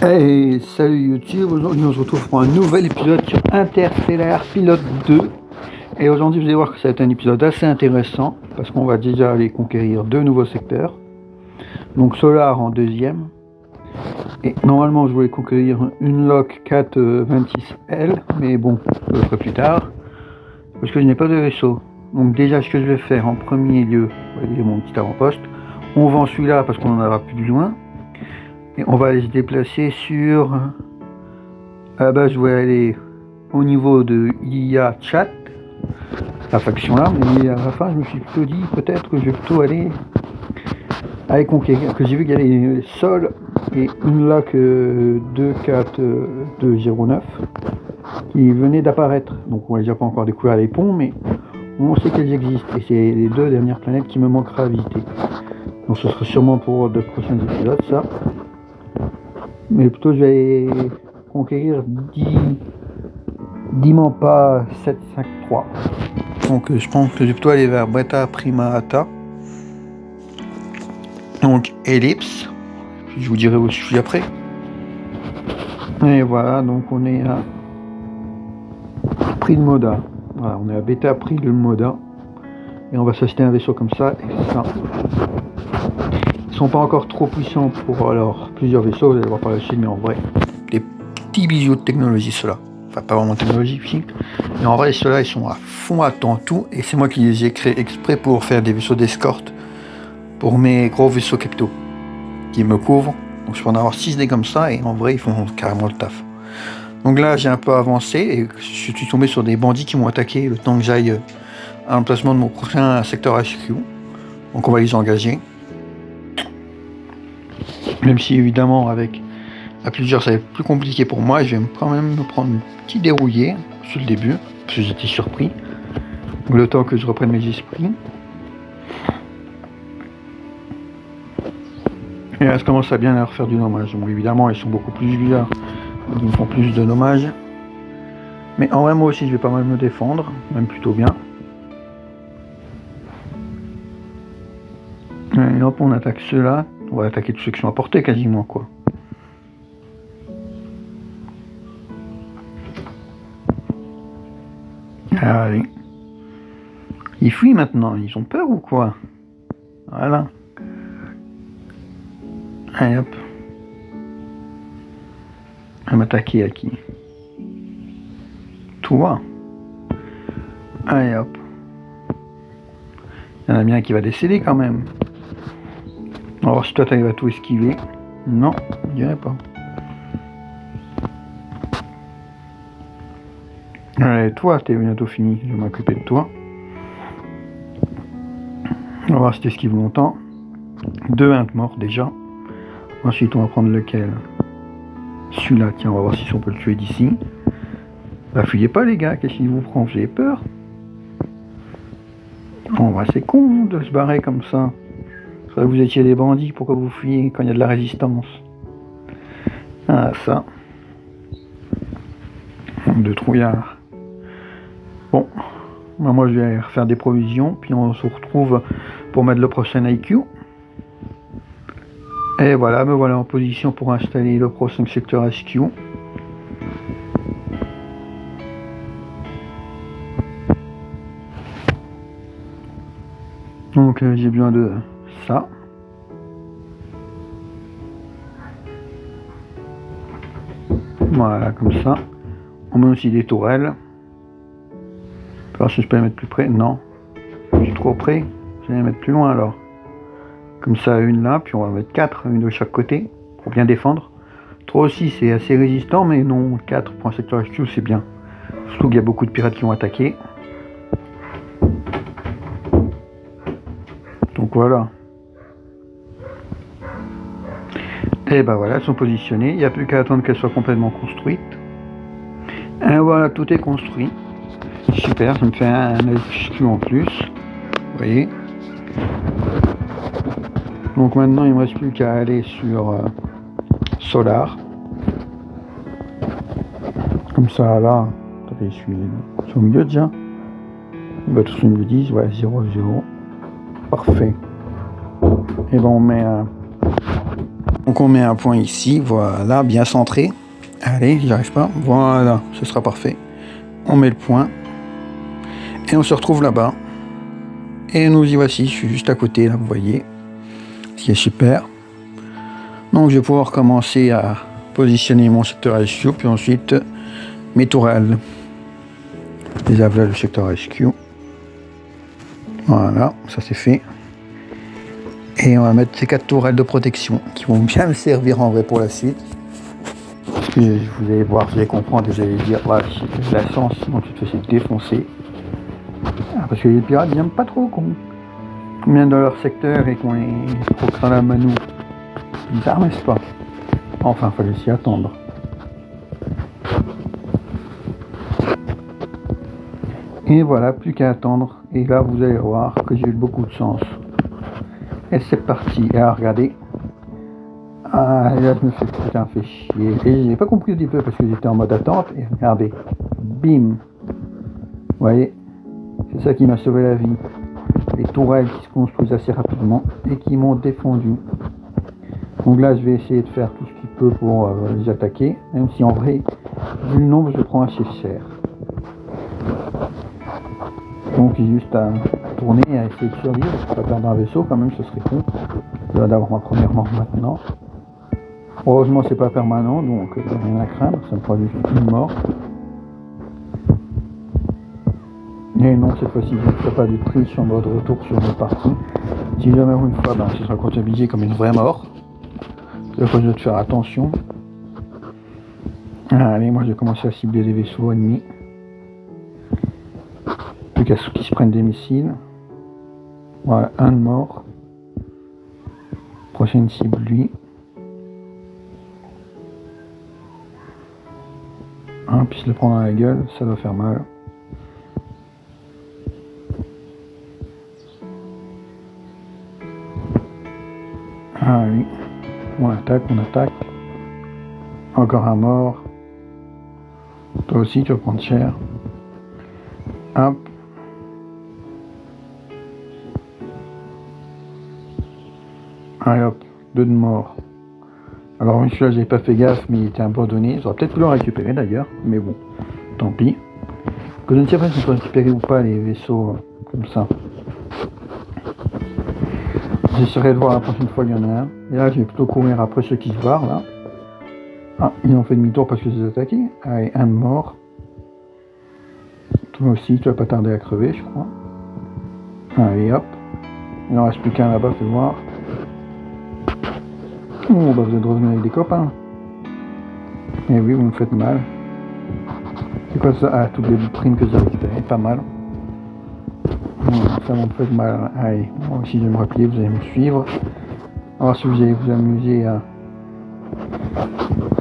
Hey, salut YouTube, aujourd'hui on se retrouve pour un nouvel épisode sur Interstellar Pilote 2. Et aujourd'hui vous allez voir que ça va être un épisode assez intéressant, parce qu'on va déjà aller conquérir deux nouveaux secteurs. Donc Solar en deuxième. Et normalement je voulais conquérir une Lock 426L, mais bon, je le ferai plus tard, parce que je n'ai pas de vaisseau. Donc déjà ce que je vais faire en premier lieu, vous voyez mon petit avant-poste, on vend celui-là parce qu'on en aura plus besoin. Et on va aller se déplacer sur... À la base, je vais aller au niveau de IA Chat, la faction là, mais à la fin, je me suis plutôt dit peut-être que je vais plutôt aller conquérir, que j'ai vu qu'il y avait Sol et une LAC 24209 qui venaient d'apparaître. Donc on n'a déjà pas encore découvert les ponts, mais on sait qu'elles existent et c'est les deux dernières planètes qui me manquera à visiter. Donc ce sera sûrement pour de prochains épisodes ça. Mais plutôt je vais conquérir Dimampa 753. Donc je pense que je vais plutôt aller vers Beta Primata. Donc Ellipse. Puis je vous dirai où je suis après. Et voilà, donc on est à Prix de Moda. Voilà, on est à Beta Prix de Moda. Et on va s'acheter un vaisseau comme ça et ça. Ils sont pas encore trop puissants pour alors plusieurs vaisseaux, vous allez voir par la suite, mais en vrai, des petits bijoux de technologie ceux-là. Enfin pas vraiment technologie physique, mais en vrai ceux-là ils sont à fond à temps tout, et c'est moi qui les ai créés exprès pour faire des vaisseaux d'escorte pour mes gros vaisseaux capitaux qui me couvrent. Donc je peux en avoir 6 des comme ça, et en vrai ils font carrément le taf. Donc là j'ai un peu avancé et je suis tombé sur des bandits qui m'ont attaqué le temps que j'aille à l'emplacement de mon prochain secteur HQ. Donc on va les engager. Même si évidemment avec à plusieurs ça va être plus compliqué pour moi, je vais quand même me prendre un petit dérouillé sur le début, parce que j'étais surpris. Donc, le temps que je reprenne mes esprits. Et là, je commence à bien leur faire du dommage. Bon, évidemment, ils sont beaucoup plus vieux, ils me font plus de dommages. Mais en vrai, moi aussi, je vais pas mal me défendre, même plutôt bien. Et hop, on attaque ceux-là. On va attaquer tous ceux qui sont à portée quasiment, quoi. Allez. Ils fuient maintenant, ils ont peur ou quoi? Voilà. Allez hop. À m'attaquer à qui? Toi. Allez hop. Il y en a bien qui va décéder quand même. On va voir si toi t'arrives à tout esquiver. Non, je dirais pas. Allez, toi, t'es bientôt fini. Je vais m'occuper de toi. On va voir si t'esquives longtemps. 2 int morts déjà. Ensuite, on va prendre lequel? Celui-là, tiens, on va voir si on peut le tuer d'ici. Bah, fuyez pas, les gars, qu'est-ce qu'il vous prend? Vous avez peur? Oh, bah, c'est con de se barrer comme ça. Vous étiez des bandits, pourquoi vous fuyez quand il y a de la résistance? Ah, ça. De trouillard. Bon, bah, moi je vais refaire des provisions, puis on se retrouve pour mettre le prochain IQ. Et voilà, me voilà en position pour installer le prochain secteur HQ. Donc j'ai besoin de ça. Voilà, comme ça. On met aussi des tourelles. Alors si je peux les mettre plus près, non. Je suis trop près. Je vais les mettre plus loin alors. Comme ça, une là, puis on va mettre 4, une de chaque côté, pour bien défendre. 3 aussi, c'est assez résistant, mais non, 4 pour un secteur HQ, c'est bien. Surtout qu'il y a beaucoup de pirates qui vont attaquer. Donc voilà. Et ben voilà, elles sont positionnées. Il n'y a plus qu'à attendre qu'elles soient complètement construites. Et voilà, tout est construit. Super, ça me fait un HQ en plus. Vous voyez. Donc maintenant, il ne me reste plus qu'à aller sur Solar. Comme ça, là, attendez, je suis au milieu déjà. Bah, tout ce me le disent, ouais, 0, 0. Parfait. Et ben on met Donc on met un point ici, voilà, bien centré. Allez, j'y arrive pas. Voilà, ce sera parfait. On met le point. Et on se retrouve là-bas. Et nous y voici, je suis juste à côté, là, vous voyez. Ce qui est super. Donc je vais pouvoir commencer à positionner mon secteur HQ, puis ensuite mes tourelles. Déjà voilà le secteur HQ. Voilà, ça c'est fait. Et on va mettre ces 4 tourelles de protection qui vont bien me servir en vrai pour la suite. Parce que vous allez voir, vous allez comprendre et vous allez dire, voilà, j'ai la chance, sinon tu te fais défoncer. Ah, parce que les pirates, ils n'aiment pas trop qu'on vienne dans leur secteur et qu'on les croque dans la manou. Bizarre, n'est-ce pas? Enfin, fallait s'y attendre. Et voilà, plus qu'à attendre. Et là, vous allez voir que j'ai eu beaucoup de chance. Et c'est parti. Et alors, regardez. Ah, et là, je me suis fait chier. Et j'ai pas compris au début parce que j'étais en mode attente. Et regardez. Bim. Vous voyez? C'est ça qui m'a sauvé la vie. Les tourelles qui se construisent assez rapidement et qui m'ont défendu. Donc là, je vais essayer de faire tout ce qu'il peut pour les attaquer. Même si en vrai, vu le nombre, je prends assez cher. Donc j'ai juste à tourner et à essayer de survivre. Je ne peux pas perdre un vaisseau quand même, ce serait con. Je dois d'avoir ma première mort maintenant. Heureusement c'est pas permanent, donc rien à craindre, ça me fera juste une mort. Et non, cette fois-ci je ne ferai pas de triche en mode retour sur mes parties. Si jamais une fois, ben, ce sera comptabilisé comme une vraie mort. Donc je dois faire attention. Allez, moi je vais commencer à cibler les vaisseaux ennemis. Plus qu'à ceux qui se prennent des missiles. Voilà, un de mort. Prochaine cible, lui. Puis se le prendre dans la gueule, ça doit faire mal. Ah oui. On attaque, on attaque. Encore un mort. Toi aussi, tu vas prendre cher. Hop. Allez hop, 2 de mort. Alors celui-là j'ai pas fait gaffe mais il était abandonné. J'aurais peut-être pu le récupérer d'ailleurs, mais bon, tant pis. Que je ne sais pas si je peux récupérer ou pas les vaisseaux comme ça. J'essaierai de voir la prochaine fois il y en a un. Et là je vais plutôt courir après ceux qui se barrent là. Ah, ils ont fait demi-tour parce que je les ai attaqués. Allez, un de mort. Toi aussi, tu vas pas tarder à crever je crois. Allez hop. Il n'en reste plus qu'un là-bas, fais voir. Oh, bah vous êtes revenu avec des copains. Eh oui, vous me faites mal. C'est quoi ça? Ah, toutes les primes que j'ai récupérées, pas mal. Ça me fait mal. Allez, moi aussi je vais me replier, vous allez me suivre. Alors si vous allez vous amuser à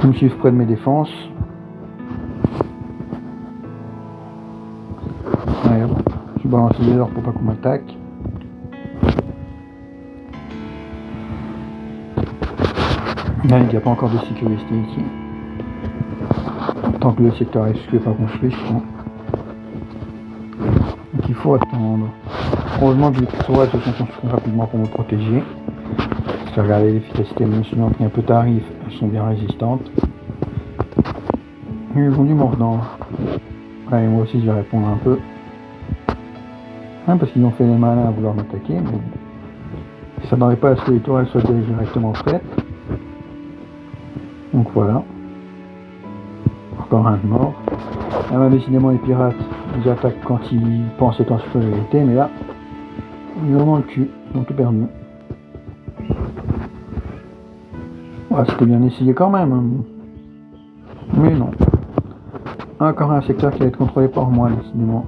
me suivre près de mes défenses. Allez, je balance les heures pour pas qu'on m'attaque. Là, il n'y a pas encore de sécurité ici. Tant que le secteur HQ n'est pas construit, je crois. Donc il faut attendre. Heureusement que les tourelles se sont construites rapidement pour me protéger. Parce que regardez l'efficacité de mon munitions qui est un peu tarif, elles sont bien résistantes. Et ils ont du mordant. Ouais, moi aussi je vais répondre un peu. Parce qu'ils ont fait les malins à vouloir m'attaquer, mais ça n'aurait pas à ce que les tourelles soient directement prêtes. Donc voilà. Encore un de mort. Ah, décidément les pirates, ils attaquent quand ils pensent être en supériorité, mais là, ils ont dans le cul, ils ont tout perdu. Ouais, c'était bien essayé quand même. Hein. Mais non. Encore un secteur qui va être contrôlé par moi, décidément.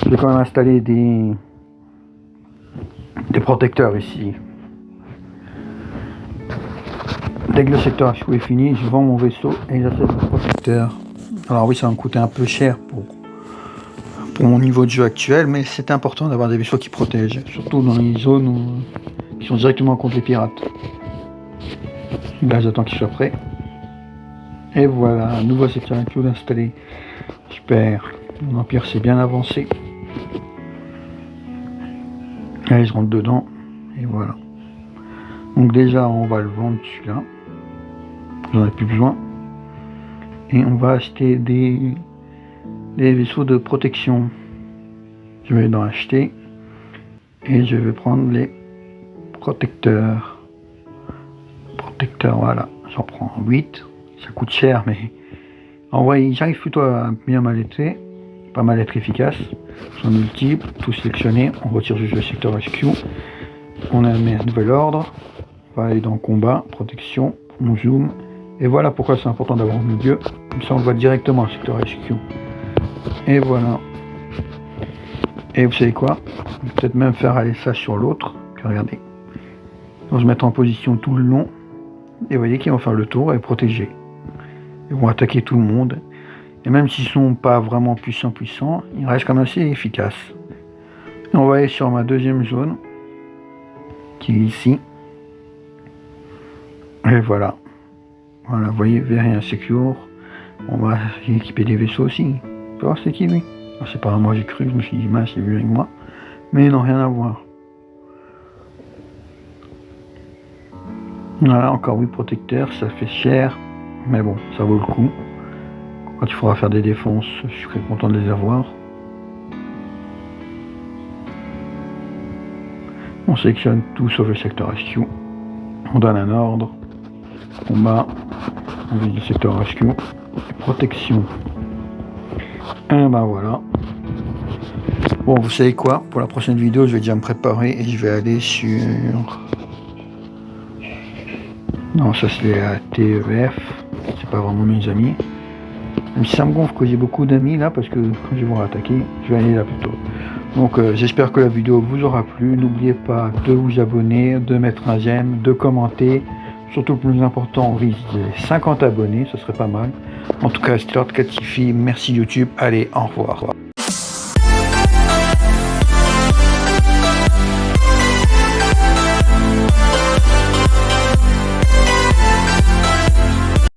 Je vais quand même installer des protecteurs ici. Dès que le secteur HQ est fini, je vends mon vaisseau et j'achète des protecteurs. Alors oui, ça va me coûter un peu cher pour mon niveau de jeu actuel, mais c'est important d'avoir des vaisseaux qui protègent, surtout dans les zones qui sont directement contre les pirates. Là, j'attends qu'il soit prêt. Et voilà, un nouveau secteur HQ installé. Super, mon empire s'est bien avancé. Allez, je rentre dedans. Et voilà. Donc déjà, on va le vendre celui-là. J'en ai plus besoin. Et on va acheter des vaisseaux de protection. Je vais en acheter. Et je vais prendre les protecteurs. Voilà. J'en prends 8. Ça coûte cher, mais en vrai, j'arrive plutôt à bien mal être efficace. Ils sont multiples, tout sélectionné. On retire juste le secteur HQ. On a mis un nouvel ordre. On va aller dans combat, protection. On zoome. Et voilà pourquoi c'est important d'avoir au milieu. Comme ça, on voit directement le secteur HQ. Et voilà. Et vous savez quoi? Je vais peut-être même faire aller ça sur l'autre. Regardez. Ils vont se mettre en position tout le long. Et vous voyez qu'ils vont faire le tour et protéger. Ils vont attaquer tout le monde. Et même s'ils ne sont pas vraiment puissants, ils restent quand même assez efficaces. Et on va aller sur ma deuxième zone, qui est ici. Et voilà. Voilà, vous voyez, Very Insecure. On va équiper des vaisseaux aussi. Tu vois, c'est qui lui? C'est pas moi, j'ai cru, je me suis dit, mince, c'est vu avec moi. Mais non, rien à voir. Voilà, encore 8 protecteurs, ça fait cher. Mais bon, ça vaut le coup. Quand il faudra faire des défenses, je serai content de les avoir. On sélectionne tout sauf le secteur HQ. On donne un ordre. Combat. On vise le secteur HQ. Protection. Et ben voilà. Bon, vous savez quoi? Pour la prochaine vidéo, je vais déjà me préparer et je vais aller sur... Non, ça c'est la TEF. C'est pas vraiment mes amis. Même si ça me gonfle que j'ai beaucoup d'amis là, parce que quand je vais vous attaquer, je vais aller là plutôt. Donc j'espère que la vidéo vous aura plu. N'oubliez pas de vous abonner, de mettre un j'aime, de commenter. Surtout le plus important, on vise les 50 abonnés, ce serait pas mal. En tout cas, c'était Lord Catifi. Merci YouTube. Allez, au revoir.